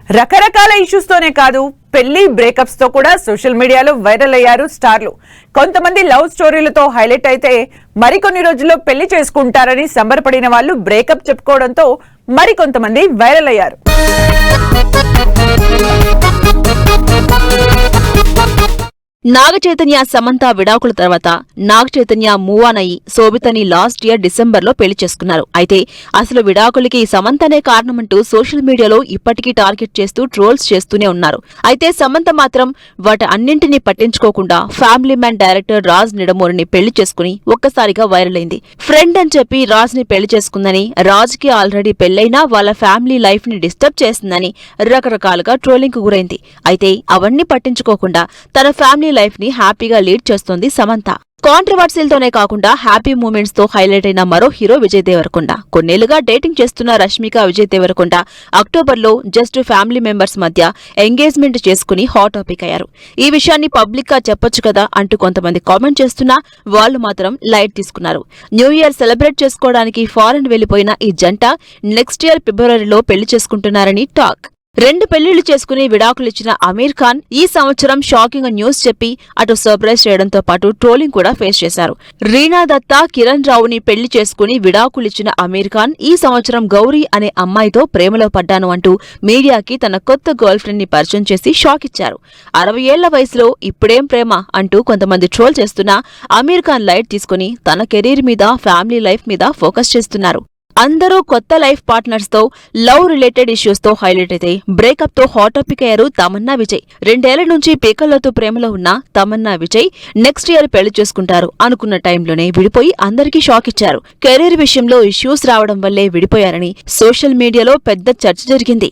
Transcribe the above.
రకరకాల ఇష్యూస్ తోనే కాదు పెళ్లి బ్రేకప్స్ తో కూడా సోషల్ మీడియాలో వైరల్ అయ్యారు స్టార్లు. కొంతమంది లవ్ స్టోరీలతో హైలైట్ అయితే మరికొన్ని రోజుల్లో పెళ్లి చేసుకుంటారని సంబరపడిన వాళ్ళు బ్రేకప్ చెప్పుకోవడంతో మరికొంతమంది వైరల్ అయ్యారు. నాగచైతన్య సమంత విడాకుల తర్వాత నాగచైతన్య మూవ్ ఆన్ అయ్యి శోభితని లాస్ట్ ఇయర్ డిసెంబర్లో పెళ్లి చేసుకున్నారు. అయితే అసలు విడాకులకి సమంతనే కారణమంటూ సోషల్ మీడియాలో ఇప్పటికీ టార్గెట్ చేస్తూ ట్రోల్స్ చేస్తూనే ఉన్నారు. అయితే సమంత మాత్రం వాటి అన్నింటినీ పట్టించుకోకుండా ఫ్యామిలీ మ్యాన్ డైరెక్టర్ రాజ్ నిడమూరిని పెళ్లి చేసుకుని ఒక్కసారిగా వైరల్ అయింది. ఫ్రెండ్ అని చెప్పి రాజ్ ని పెళ్లి చేసుకుందని, రాజ్ కి ఆల్రెడీ పెళ్లైనా వాళ్ళ ఫ్యామిలీ లైఫ్ ని డిస్టర్బ్ చేసిందని రకరకాలుగా ట్రోలింగ్ కు గురైంది. అయితే అవన్నీ పట్టించుకోకుండా తన ఫ్యామిలీ లైఫ్ ని హ్యాపీగా లీడ్ చేస్తోంది సమంత. కాంట్రవర్సీలతోనే కాకుండా హ్యాపీ మూమెంట్స్ తో హైలైట్ అయిన మరో హీరో విజయ్ దేవరకొండ. కొన్నేళ్లుగా డేటింగ్ చేస్తున్న రష్మిక విజయ్ దేవరకొండ అక్టోబర్లో జస్ట్ ఫ్యామిలీ మెంబర్స్ మధ్య ఎంగేజ్మెంట్ చేసుకుని హాట్ టాపిక్ అయ్యారు. ఈ విషయాన్ని పబ్లిక్ గా చెప్పొచ్చు కదా అంటూ కొంతమంది కామెంట్ చేస్తున్నా వాళ్లు మాత్రం లైట్ తీసుకున్నారు. న్యూ ఇయర్ సెలబ్రేట్ చేసుకోవడానికి ఫారెన్ వెళ్లిపోయిన ఈ జంట నెక్స్ట్ ఇయర్ ఫిబ్రవరిలో పెళ్లి చేసుకుంటున్నారని టాక్. 2 పెళ్లిళ్లు చేసుకుని విడాకులిచ్చిన అమీర్ ఖాన్ ఈ సంవత్సరం షాకింగ్ న్యూస్ చెప్పి అటు సర్ప్రైజ్ చేయడంతో పాటు ట్రోలింగ్ కూడా ఫేస్ చేశారు. రీనా దత్తా, కిరణ్ రావుని పెళ్లి చేసుకుని విడాకులిచ్చిన అమీర్ ఖాన్ ఈ సంవత్సరం గౌరీ అనే అమ్మాయితో ప్రేమలో పడ్డాను అంటూ మీడియాకి తన కొత్త గర్ల్ ఫ్రెండ్ ని పరిచయం చేసి షాక్ ఇచ్చారు. 60 ఏళ్ల వయసులో ఇప్పుడేం ప్రేమ అంటూ కొంతమంది ట్రోల్ చేస్తున్నా అమీర్ ఖాన్ లైట్ తీసుకుని తన కెరీర్ మీద, ఫ్యామిలీ లైఫ్ మీద ఫోకస్ చేస్తున్నారు. అందరూ కొత్త లైఫ్ పార్ట్నర్స్ తో, లవ్ రిలేటెడ్ ఇష్యూస్ తో హైలైట్ అయితే బ్రేకప్ తో హాట్ టాపిక్ అయ్యారు తమన్నా విజయ్. 2 ఏళ్ల నుంచి పీకల్లోతో ప్రేమలో ఉన్న తమన్నా విజయ్ నెక్స్ట్ ఇయర్ పెళ్లి చేసుకుంటారు అనుకున్న టైంలోనే విడిపోయి అందరికీ షాక్ ఇచ్చారు. కెరీర్ విషయంలో ఇష్యూస్ రావడం వల్లే విడిపోయారని సోషల్ మీడియాలో పెద్ద చర్చ జరిగింది.